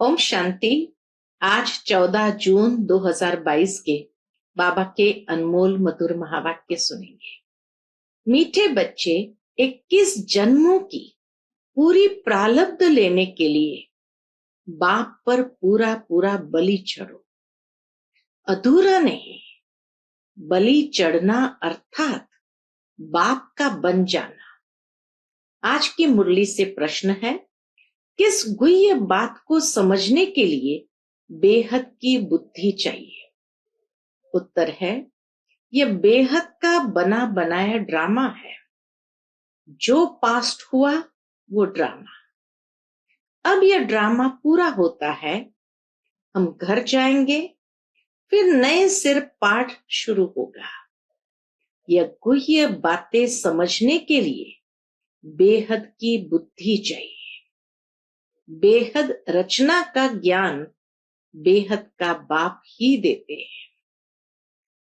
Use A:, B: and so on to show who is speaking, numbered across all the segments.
A: ओम शांति। आज 14 जून 2022 के बाबा के अनमोल मधुर महावाक्य सुनेंगे। मीठे बच्चे 21 जन्मों की पूरी प्रारब्ध लेने के लिए बाप पर पूरा पूरा बलि चढ़ो। अधूरा नहीं, बलि चढ़ना अर्थात बाप का बन जाना। आज की मुरली से प्रश्न है, किस गुह्य बात को समझने के लिए बेहद की बुद्धि चाहिए? उत्तर है, यह बेहद का बना बनाया ड्रामा है। जो पास्ट हुआ वो ड्रामा। अब यह ड्रामा पूरा होता है, हम घर जाएंगे, फिर नए सिर पाठ शुरू होगा। यह गुह्य बातें समझने के लिए बेहद की बुद्धि चाहिए। बेहद रचना का ज्ञान बेहद का बाप ही देते हैं।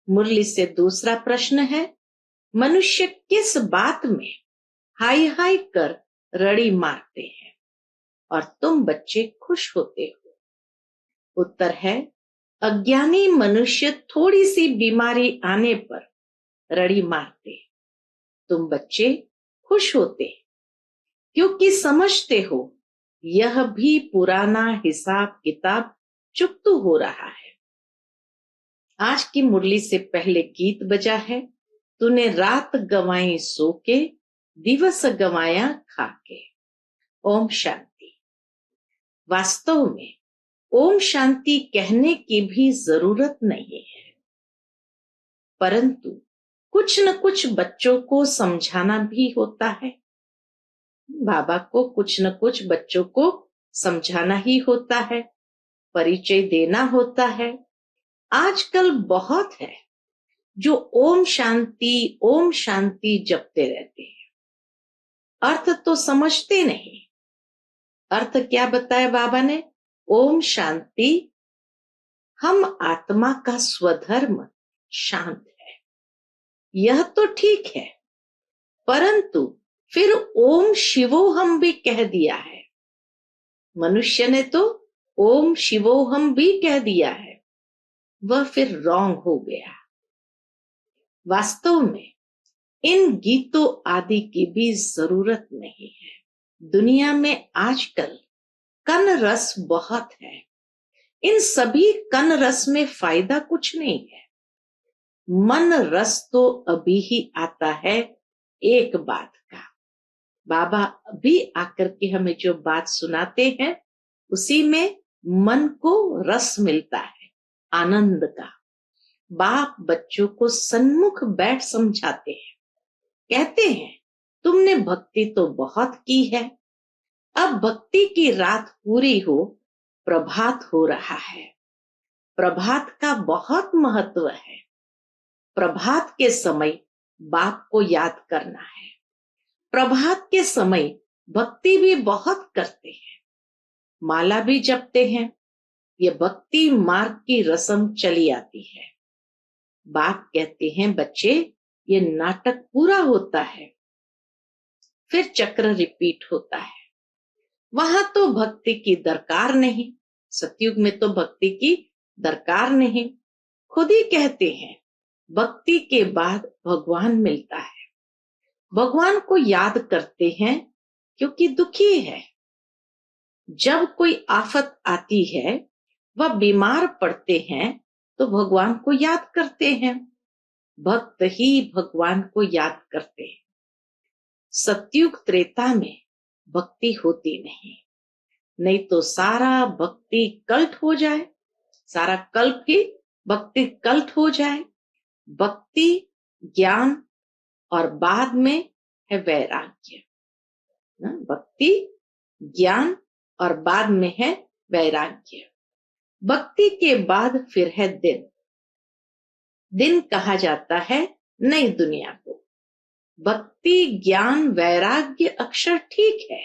A: मुरली से दूसरा प्रश्न है, मनुष्य किस बात में हाय हाय कर रड़ी मारते हैं और तुम बच्चे खुश होते हो? उत्तर है, अज्ञानी मनुष्य थोड़ी सी बीमारी आने पर रड़ी मारते, तुम बच्चे खुश होते क्योंकि समझते हो यह भी पुराना हिसाब किताब चुकतू हो रहा है। आज की मुरली से पहले गीत बजा है, तूने रात गंवाई सो के, दिवस गंवाया खा के। ओम शांति। वास्तव में ओम शांति कहने की भी जरूरत नहीं है, परंतु कुछ न कुछ बच्चों को समझाना भी होता है। बाबा को कुछ न कुछ बच्चों को समझाना ही होता है, परिचय देना होता है। आजकल बहुत है जो ओम शांति जपते रहते हैं, अर्थ तो समझते नहीं। अर्थ क्या बताया बाबा ने? ओम शांति, हम आत्मा का स्वधर्म शांत है, यह तो ठीक है, परंतु फिर ओम शिवोहम भी कह दिया है। मनुष्य ने तो ओम शिवोहम भी कह दिया है, वह फिर रॉन्ग हो गया। वास्तव में इन गीतों आदि की भी जरूरत नहीं है। दुनिया में आजकल कन रस बहुत है, इन सभी कन रस में फायदा कुछ नहीं है। मन रस तो अभी ही आता है एक बात का। बाबा अभी आकर के हमें जो बात सुनाते हैं उसी में मन को रस मिलता है, आनंद का। बाप बच्चों को सन्मुख बैठ समझाते हैं, कहते हैं तुमने भक्ति तो बहुत की है, अब भक्ति की रात पूरी हो, प्रभात हो रहा है। प्रभात का बहुत महत्व है। प्रभात के समय बाप को याद करना है। प्रभात के समय भक्ति भी बहुत करते हैं, माला भी जपते हैं। ये भक्ति मार्ग की रस्म चली आती है। बाप कहते हैं, बच्चे ये नाटक पूरा होता है, फिर चक्र रिपीट होता है। वहां तो भक्ति की दरकार नहीं, सतयुग में तो भक्ति की दरकार नहीं। खुद ही कहते हैं, भक्ति के बाद भगवान मिलता है। भगवान को याद करते हैं क्योंकि दुखी है। जब कोई आफत आती है, वह बीमार पड़ते हैं, तो भगवान को याद करते हैं। भक्त ही भगवान को याद करते हैं। सतयुग त्रेता में भक्ति होती नहीं तो सारा भक्ति कल्ट हो जाए, सारा कल्प ही भक्ति कल्ट हो जाए। भक्ति ज्ञान और बाद में है वैराग्य। भक्ति ज्ञान और बाद में है वैराग्य। भक्ति के बाद फिर है दिन। दिन कहा जाता है नई दुनिया को। भक्ति ज्ञान वैराग्य अक्षर ठीक है।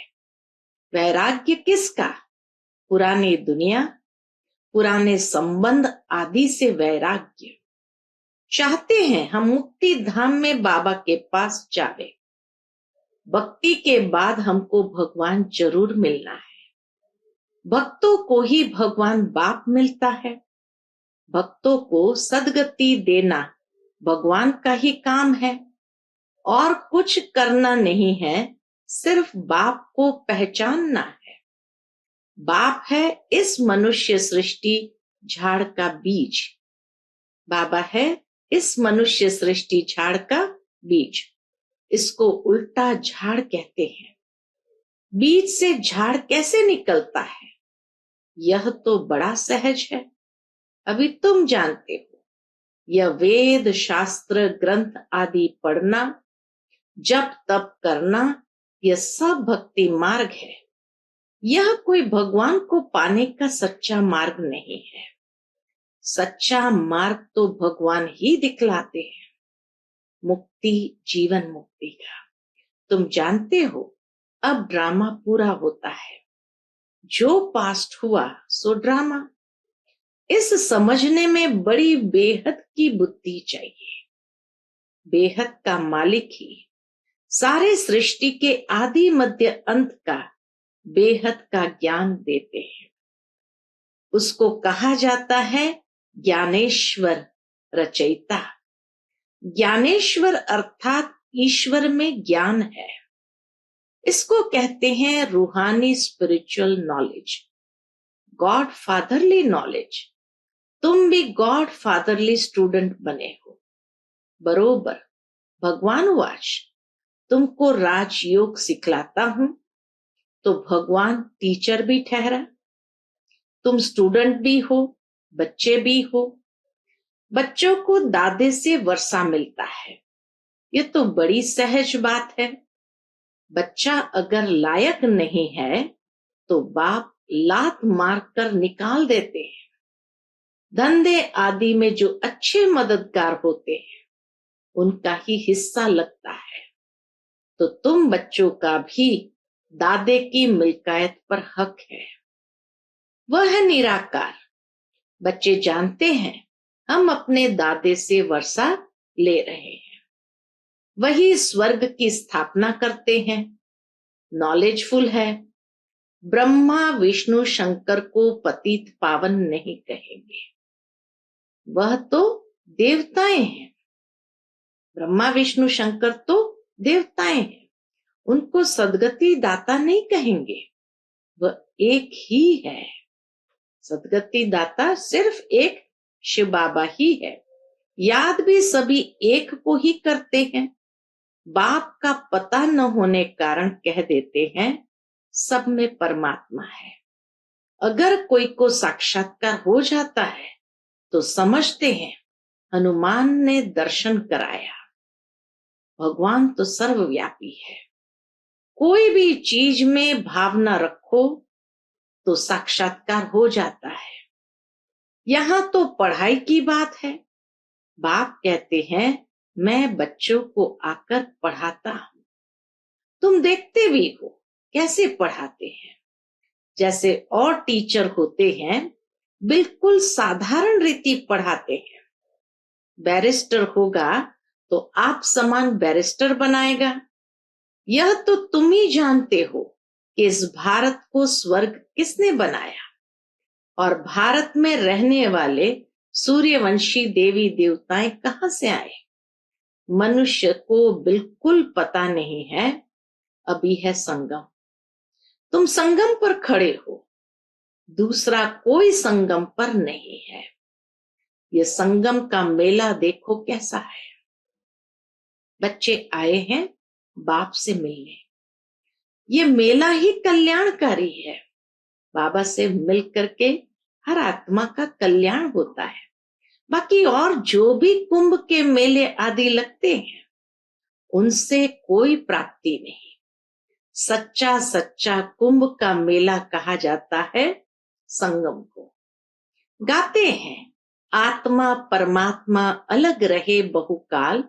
A: वैराग्य किसका? पुरानी दुनिया, पुराने संबंध आदि से वैराग्य। चाहते हैं हम मुक्ति धाम में बाबा के पास जावे। भक्ति के बाद हमको भगवान जरूर मिलना है। भक्तों को ही भगवान बाप मिलता है। भक्तों को सदगति देना भगवान का ही काम है और कुछ करना नहीं है, सिर्फ बाप को पहचानना है। बाप है इस मनुष्य सृष्टि झाड़ का बीज। बाबा है इस मनुष्य सृष्टि झाड़ का बीज। इसको उल्टा झाड़ कहते हैं। बीज से झाड़ कैसे निकलता है, यह तो बड़ा सहज है, अभी तुम जानते हो। यह वेद शास्त्र ग्रंथ आदि पढ़ना, जप तप करना, यह सब भक्ति मार्ग है। यह कोई भगवान को पाने का सच्चा मार्ग नहीं है। सच्चा मार्ग तो भगवान ही दिखलाते हैं, मुक्ति, जीवन मुक्ति का। तुम जानते हो अब ड्रामा पूरा होता है। जो पास्ट हुआ सो ड्रामा। इस समझने में बड़ी बेहद की बुद्धि चाहिए। बेहद का मालिक ही सारे सृष्टि के आदि मध्य अंत का बेहद का ज्ञान देते हैं। उसको कहा जाता है ज्ञानेश्वर रचयिता। ज्ञानेश्वर अर्थात ईश्वर में ज्ञान है। इसको कहते हैं रूहानी spiritual knowledge, God fatherly knowledge. तुम भी गॉड फादरली स्टूडेंट बने हो। बरोबर भगवान वाच तुमको राजयोग सिखलाता हूं, तो भगवान टीचर भी ठहरा। तुम स्टूडेंट भी हो, बच्चे भी हो। बच्चों को दादे से वर्षा मिलता है, ये तो बड़ी सहज बात है। बच्चा अगर लायक नहीं है तो बाप लात मार कर निकाल देते हैं। धंधे आदि में जो अच्छे मददगार होते हैं उनका ही हिस्सा लगता है। तो तुम बच्चों का भी दादे की मिल्कियत पर हक है। वह है निराकार। बच्चे जानते हैं हम अपने दादे से वर्षा ले रहे हैं। वही स्वर्ग की स्थापना करते हैं, नॉलेजफुल है। ब्रह्मा विष्णु शंकर को पतित पावन नहीं कहेंगे, वह तो देवताएं हैं। ब्रह्मा विष्णु शंकर तो देवताएं हैं, उनको सदगति दाता नहीं कहेंगे। वह एक ही है। सदगति दाता सिर्फ एक शिव बाबा ही है। याद भी सभी एक को ही करते हैं। बाप का पता न होने कारण कह देते हैं सब में परमात्मा है। अगर कोई को साक्षात्कार हो जाता है तो समझते हैं हनुमान ने दर्शन कराया। भगवान तो सर्वव्यापी है। कोई भी चीज में भावना रखो तो साक्षात्कार हो जाता है। यहां तो पढ़ाई की बात है। बाप कहते हैं मैं बच्चों को आकर पढ़ाता हूं। तुम देखते भी हो कैसे पढ़ाते हैं। जैसे और टीचर होते हैं बिल्कुल साधारण रीति पढ़ाते हैं। बैरिस्टर होगा तो आप समान बैरिस्टर बनाएगा। यह तो तुम ही जानते हो कि इस भारत को स्वर्ग किसने बनाया और भारत में रहने वाले सूर्यवंशी देवी देवताएं कहां से आए। मनुष्य को बिल्कुल पता नहीं है। अभी है संगम। तुम संगम पर खड़े हो, दूसरा कोई संगम पर नहीं है। ये संगम का मेला देखो कैसा है। बच्चे आए हैं बाप से मिलने। ये मेला ही कल्याणकारी है। बाबा से मिल करके हर आत्मा का कल्याण होता है। बाकी और जो भी कुंभ के मेले आदि लगते हैं उनसे कोई प्राप्ति नहीं। सच्चा सच्चा कुंभ का मेला कहा जाता है संगम को। गाते हैं आत्मा परमात्मा अलग रहे बहुकाल,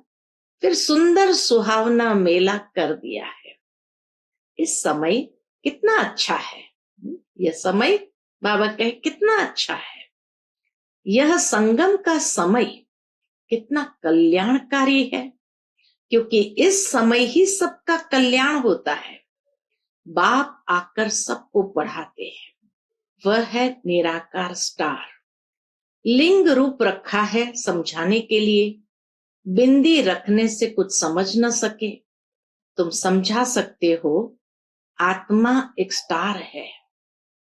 A: फिर सुंदर सुहावना मेला कर दिया है। इस समय कितना अच्छा है। यह समय बाबा कहे कितना अच्छा है। यह संगम का समय कितना कल्याणकारी है, क्योंकि इस समय ही सबका कल्याण होता है। बाप आकर सबको पढ़ाते हैं। वह है निराकार स्टार। लिंग रूप रखा है समझाने के लिए। बिंदी रखने से कुछ समझ न सके, तुम समझा सकते हो। आत्मा एक स्टार है,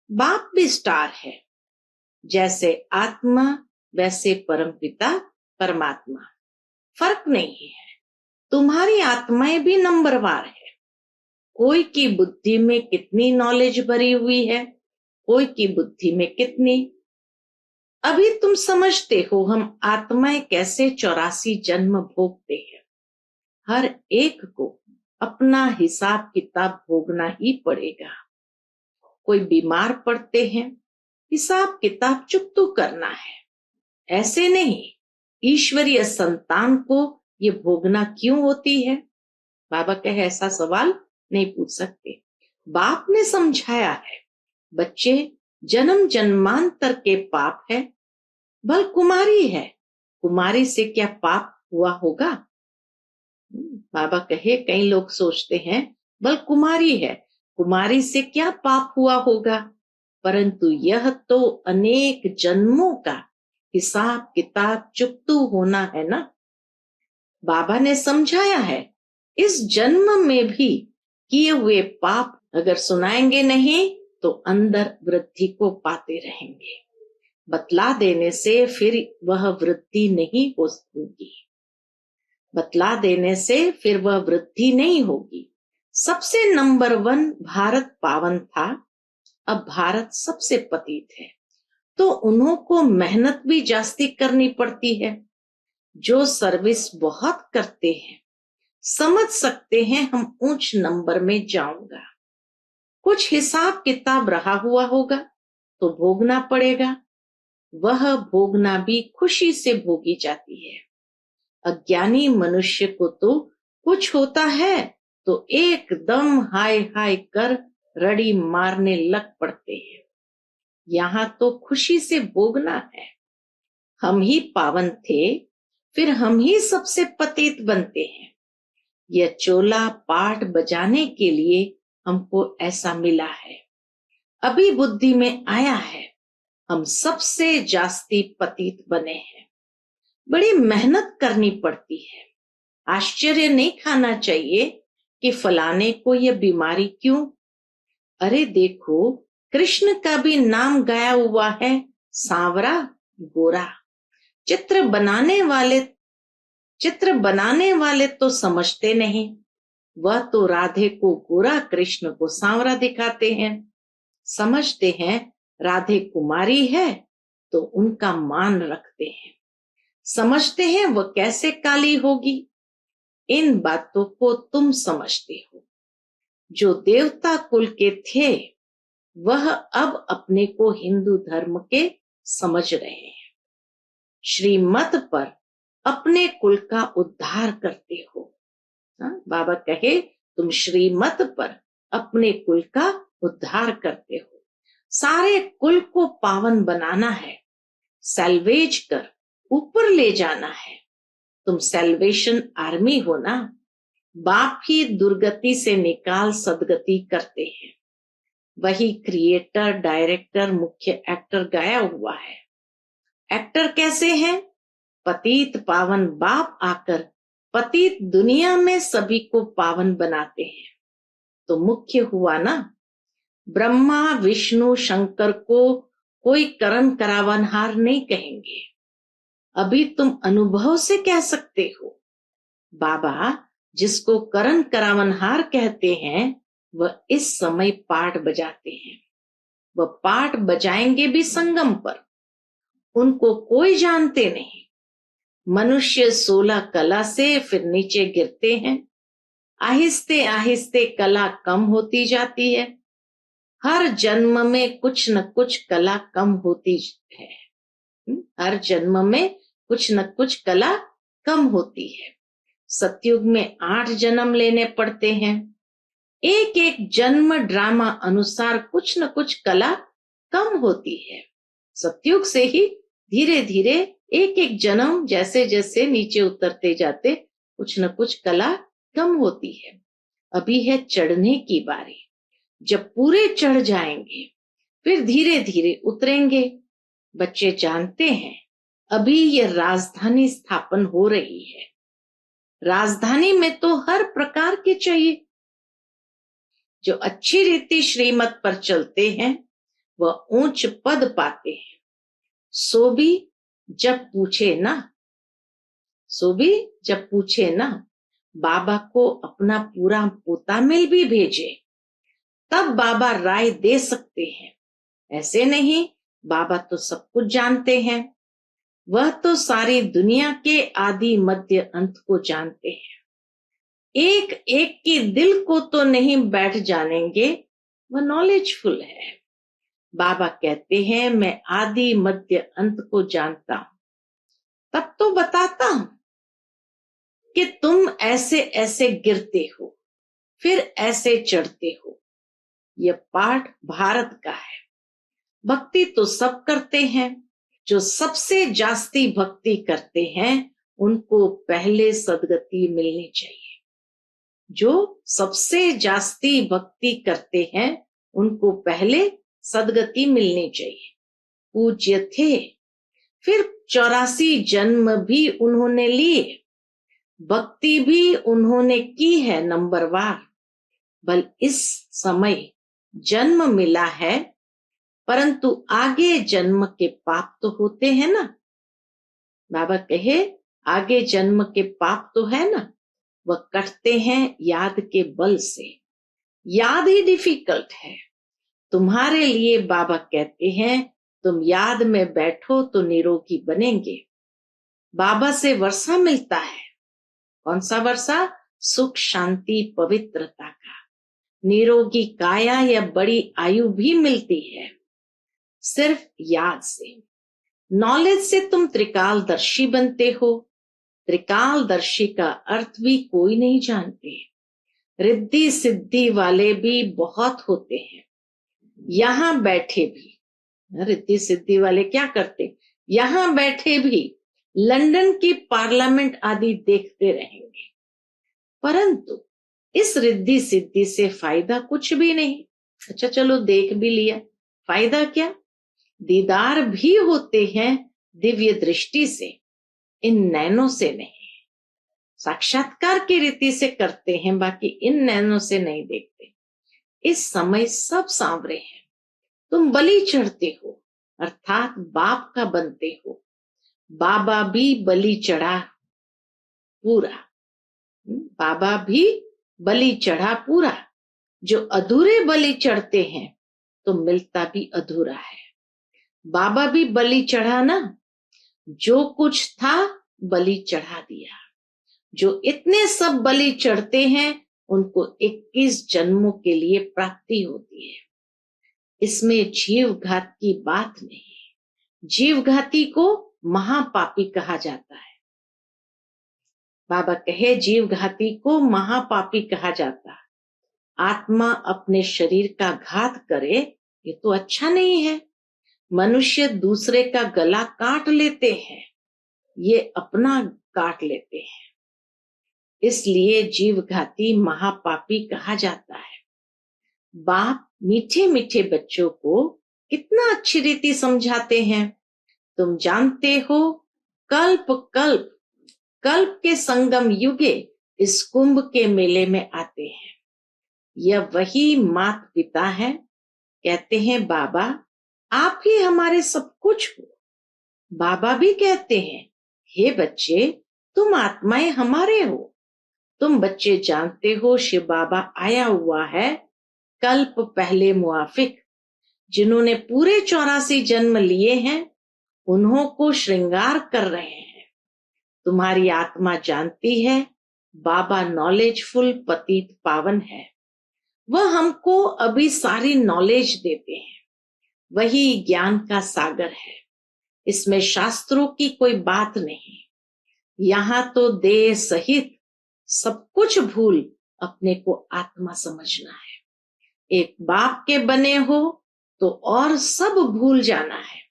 A: बाप भी स्टार है। जैसे आत्मा वैसे परमपिता परमात्मा। फर्क नहीं है। तुम्हारी आत्माएं भी नंबरवार है। कोई की बुद्धि में कितनी नॉलेज भरी हुई है, कोई की बुद्धि में कितनी। अभी तुम समझते हो हम आत्माएं कैसे 84 जन्म भोगते हैं। हर एक को अपना हिसाब किताब भोगना ही पड़ेगा। कोई बीमार पड़ते हैं, हिसाब किताब चुकतू करना है। ऐसे नहीं, ईश्वरीय संतान को ये भोगना क्यों होती है? बाबा कहे ऐसा सवाल नहीं पूछ सकते। बाप ने समझाया है, बच्चे जन्म जन्मांतर के पाप है। भल कुमारी है, कुमारी से क्या पाप हुआ होगा? बाबा कहे कई लोग सोचते हैं बल कुमारी है, कुमारी से क्या पाप हुआ होगा, परंतु यह तो अनेक जन्मों का हिसाब किताब चुकतू होना है ना। बाबा ने समझाया है, इस जन्म में भी किए हुए पाप अगर सुनाएंगे नहीं तो अंदर वृद्धि को पाते रहेंगे। बतला देने से फिर वह वृद्धि नहीं होगी। बतला देने से फिर वह वृद्धि नहीं होगी। सबसे नंबर 1 भारत पावन था, अब भारत सबसे पतित है, तो उन्हों को मेहनत भी जास्ती करनी पड़ती है। जो सर्विस बहुत करते हैं समझ सकते हैं हम ऊंच नंबर में जाऊंगा। कुछ हिसाब किताब रहा हुआ होगा तो भोगना पड़ेगा। वह भोगना भी खुशी से भोगी जाती है। अज्ञानी मनुष्य को तो कुछ होता है तो एकदम हाय हाय कर रड़ी मारने लग पड़ते हैं। यहाँ तो खुशी से भोगना है। हम ही पावन थे, फिर हम ही सबसे पतित बनते हैं। यह चोला पाठ बजाने के लिए हमको ऐसा मिला है। अभी बुद्धि में आया है हम सबसे जास्ती पतित बने हैं। बड़ी मेहनत करनी पड़ती है। आश्चर्य नहीं खाना चाहिए कि फलाने को यह बीमारी क्यों। अरे देखो, कृष्ण का भी नाम गाया हुआ है, सांवरा गोरा। चित्र बनाने वाले तो समझते नहीं, वह तो राधे को गोरा कृष्ण को सांवरा दिखाते हैं। समझते हैं राधे कुमारी है तो उनका मान रखते हैं। समझते हैं वह कैसे काली होगी। इन बातों को तुम समझते हो। जो देवता कुल के थे वह अब अपने को हिंदू धर्म के समझ रहे हैं। श्रीमत पर अपने कुल का उद्धार करते हो। बाबा कहे तुम श्रीमत पर अपने कुल का उद्धार करते हो। सारे कुल को पावन बनाना है, सैल्वेज कर ऊपर ले जाना है। तुम सैल्वेशन आर्मी हो ना। बाप ही दुर्गति से निकाल सदगति करते हैं। वही क्रिएटर डायरेक्टर मुख्य एक्टर गाया हुआ है। एक्टर कैसे हैं? पतित पावन बाप आकर पतित दुनिया में सभी को पावन बनाते हैं तो मुख्य हुआ ना। ब्रह्मा विष्णु शंकर को कोई करण करावनहार नहीं कहेंगे। अभी तुम अनुभव से कह सकते हो। बाबा जिसको करण करावनहार कहते हैं वह इस समय पाठ बजाते हैं। वह पाठ बजाएंगे भी संगम पर। उनको कोई जानते नहीं। मनुष्य 16 कला से फिर नीचे गिरते हैं। आहिस्ते आहिस्ते कला कम होती जाती है। हर जन्म में कुछ न कुछ कला कम होती है। हर जन्म में कुछ न कुछ कला कम होती है। सतयुग में 8 जन्म लेने पड़ते हैं। एक एक जन्म ड्रामा अनुसार कुछ न कुछ कला कम होती है। सतयुग से ही धीरे धीरे एक एक जन्म जैसे जैसे नीचे उतरते जाते कुछ न कुछ कला कम होती है। अभी है चढ़ने की बारी। जब पूरे चढ़ जाएंगे फिर धीरे धीरे उतरेंगे। बच्चे जानते हैं अभी ये राजधानी स्थापन हो रही है। राजधानी में तो हर प्रकार के चाहिए। जो अच्छी रीति श्रीमत पर चलते हैं वह ऊंच पद पाते हैं। सो भी जब पूछे ना बाबा को अपना पूरा पोतामेल भी भेजे, तब बाबा राय दे सकते हैं। ऐसे नहीं, बाबा तो सब कुछ जानते हैं। वह तो सारी दुनिया के आदि मध्य अंत को जानते हैं। एक एक की दिल को तो नहीं बैठ जानेंगे, वह नॉलेजफुल है। बाबा कहते हैं मैं आदि मध्य अंत को जानता हूं, तब तो बताता हूं कि तुम ऐसे ऐसे गिरते हो, फिर ऐसे चढ़ते हो। यह पाठ भारत का है। भक्ति तो सब करते हैं। जो सबसे जास्ती भक्ति करते हैं उनको पहले सदगति मिलनी चाहिए। जो सबसे जास्ती भक्ति करते हैं उनको पहले सदगति मिलनी चाहिए। पूज्य थे, फिर 84 जन्म भी उन्होंने लिए, भक्ति भी उन्होंने की है नंबरवार। बल इस समय जन्म मिला है, परंतु आगे जन्म के पाप तो होते हैं ना। बाबा कहे आगे जन्म के पाप तो है ना, वह कटते हैं याद के बल से। याद ही डिफिकल्ट है। तुम्हारे लिए बाबा कहते हैं तुम याद में बैठो तो निरोगी बनेंगे। बाबा से वर्षा मिलता है। कौन सा वर्षा? सुख, शांति, पवित्रता का। निरोगी काया या बड़ी आयु भी मिलती है सिर्फ याद से। नॉलेज से तुम त्रिकालदर्शी बनते हो। त्रिकालदर्शी का अर्थ भी कोई नहीं जानते। रिद्धि सिद्धि वाले भी बहुत होते हैं। यहां बैठे भी रिद्धि सिद्धि वाले क्या करते? यहां बैठे भी लंदन की पार्लियामेंट आदि देखते रहेंगे, परंतु इस रिद्धि सिद्धि से फायदा कुछ भी नहीं। अच्छा चलो देख भी लिया, फायदा क्या? दीदार भी होते हैं दिव्य दृष्टि से, इन नैनों से नहीं। साक्षात्कार की रीति से करते हैं, बाकी इन नैनों से नहीं देखते। इस समय सब सांवरे हैं। तुम बलि चढ़ते हो, अर्थात बाप का बनते हो। बाबा भी बलि चढ़ा पूरा। बाबा भी बलि चढ़ा पूरा। जो अधूरे बलि चढ़ते हैं तो मिलता भी अधूरा है। बाबा भी बलि चढ़ा ना, जो कुछ था बलि चढ़ा दिया। जो इतने सब बलि चढ़ते हैं उनको 21 जन्मों के लिए प्राप्ति होती है। इसमें जीवघात की बात नहीं। जीवघाती को महापापी कहा जाता है। बाबा कहे जीवघाती को महापापी कहा जाता है। आत्मा अपने शरीर का घात करे ये तो अच्छा नहीं है। मनुष्य दूसरे का गला काट लेते हैं, ये अपना काट लेते हैं। इसलिए जीवघाती महापापी कहा जाता है। बाप मीठे मीठे बच्चों को कितना अच्छी रीति समझाते हैं। तुम जानते हो कल्प कल्प कल्प के संगम युगे इस कुंभ के मेले में आते हैं। यह वही माता पिता है। कहते हैं बाबा आप ही हमारे सब कुछ हो। बाबा भी कहते हैं हे बच्चे तुम आत्माएं हमारे हो। तुम बच्चे जानते हो शिव बाबा आया हुआ है कल्प पहले मुआफिक। जिन्होंने पूरे 84 जन्म लिए हैं उन्हों को श्रृंगार कर रहे हैं। तुम्हारी आत्मा जानती है बाबा नॉलेजफुल पतित पावन है। वह हमको अभी सारी नॉलेज देते हैं। वही ज्ञान का सागर है। इसमें शास्त्रों की कोई बात नहीं। यहाँ तो देह सहित सब कुछ भूल अपने को आत्मा समझना है। एक बाप के बने हो तो और सब भूल जाना है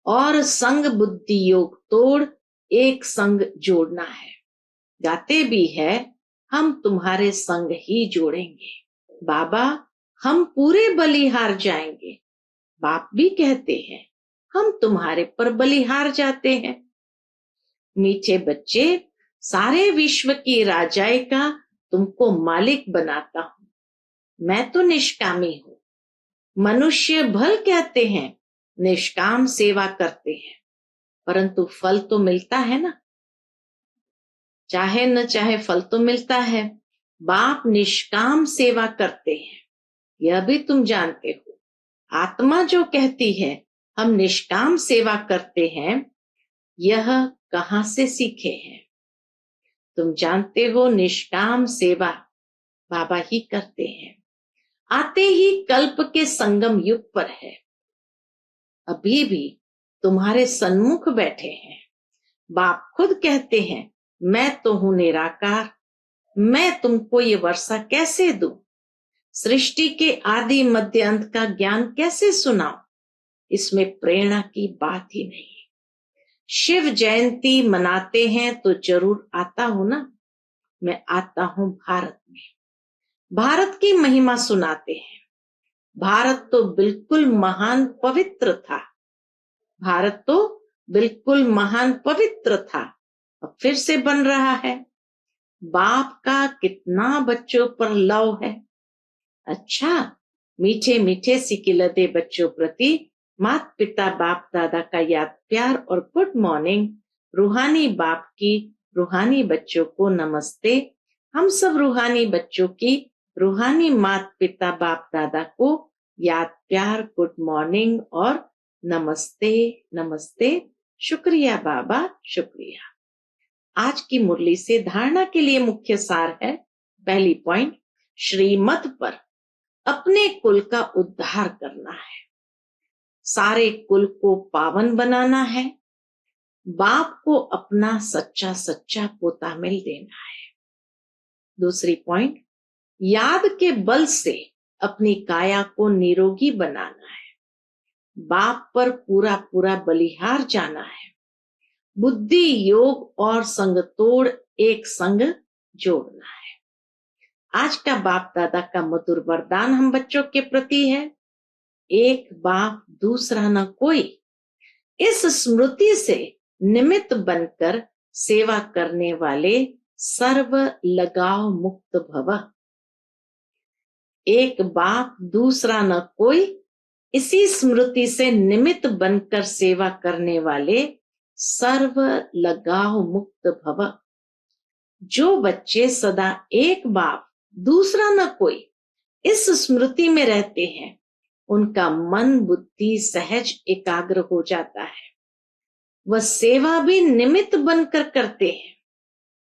A: और संग बुद्धि योग तोड़ एक संग जोड़ना है। गाते भी है हम तुम्हारे संग ही जोड़ेंगे। बाबा हम पूरे बलिहार जाएंगे, बाप भी कहते हैं, हम तुम्हारे पर बलिहार जाते हैं। मीठे बच्चे, सारे विश्व की राजाई का तुमको मालिक बनाता हूं। मैं तो निष्कामी हूं। मनुष्य भल कहते हैं निष्काम सेवा करते हैं, परंतु फल तो मिलता है ना, चाहे न चाहे फल तो मिलता है। बाप निष्काम सेवा करते हैं, यह भी तुम जानते हो। आत्मा जो कहती है हम निष्काम सेवा करते हैं, यह कहां से सीखे हैं? तुम जानते हो निष्काम सेवा बाबा ही करते हैं। आते ही कल्प के संगम युग पर है, अभी भी तुम्हारे सन्मुख बैठे हैं। बाप खुद कहते हैं, मैं तो हूं निराकार, मैं तुमको ये वर्षा कैसे दूं? सृष्टि के आदि मध्य अंत का ज्ञान कैसे सुनाऊं? इसमें प्रेरणा की बात ही नहीं। शिव जयंती मनाते हैं तो जरूर आता हूं ना। मैं आता हूं भारत में, भारत की महिमा सुनाते हैं। भारत तो बिल्कुल महान पवित्र था, भारत तो बिल्कुल महान पवित्र था, अब फिर से बन रहा है। बाप का कितना बच्चों पर लव है। अच्छा, मीठे मीठे सिकिलते बच्चों प्रति माता पिता बाप दादा का याद प्यार और गुड मॉर्निंग। रूहानी बाप की रूहानी बच्चों को नमस्ते। हम सब रूहानी बच्चों की रूहानी माता पिता बाप दादा को याद प्यार गुड मॉर्निंग और नमस्ते नमस्ते। शुक्रिया बाबा, शुक्रिया। आज की मुरली से धारणा के लिए मुख्य सार है। पहली पॉइंट, श्रीमत पर अपने कुल का उद्धार करना है, सारे कुल को पावन बनाना है, बाप को अपना सच्चा सच्चा पोता मिल देना है। दूसरी पॉइंट, याद के बल से अपनी काया को निरोगी बनाना है, बाप पर पूरा पूरा बलिहार जाना है, बुद्धि योग और संग तोड़ एक संग जोड़ना है। आज का बाप दादा का मधुर वरदान हम बच्चों के प्रति है, एक बाप दूसरा न कोई। इस स्मृति से निमित्त बनकर सेवा करने वाले सर्व लगाव मुक्त भव। एक बाप दूसरा न कोई, इसी स्मृति से निमित्त बनकर सेवा करने वाले सर्व लगाव मुक्त भव। जो बच्चे सदा एक बाप दूसरा न कोई इस स्मृति में रहते हैं, उनका मन बुद्धि सहज एकाग्र हो जाता है। वह सेवा भी निमित्त बनकर करते हैं,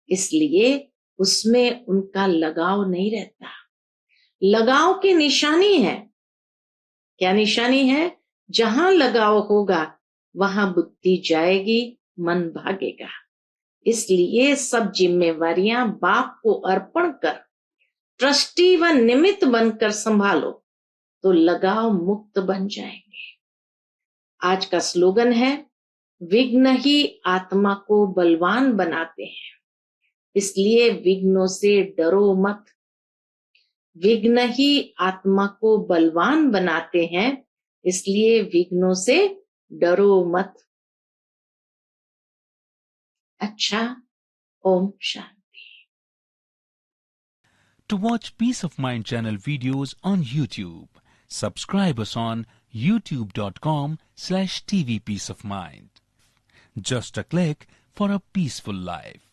A: इसलिए उसमें उनका लगाव नहीं रहता। लगाव की निशानी है, क्या निशानी है? जहां लगाव होगा वहां बुद्धि जाएगी, मन भागेगा। इसलिए सब जिम्मेवारियां बाप को अर्पण कर ट्रस्टी व निमित्त बनकर संभालो तो लगाव मुक्त बन जाएंगे। आज का स्लोगन है, विघ्न ही आत्मा को बलवान बनाते हैं, इसलिए विघ्नों से डरो मत। विघ्न ही आत्मा को बलवान बनाते हैं, इसलिए विघ्नों से डरो मत। अच्छा, Om Shanti.
B: To watch Peace of Mind channel videos on YouTube, subscribe us on youtube.com/tvpeaceofmind. Just a click for a peaceful life.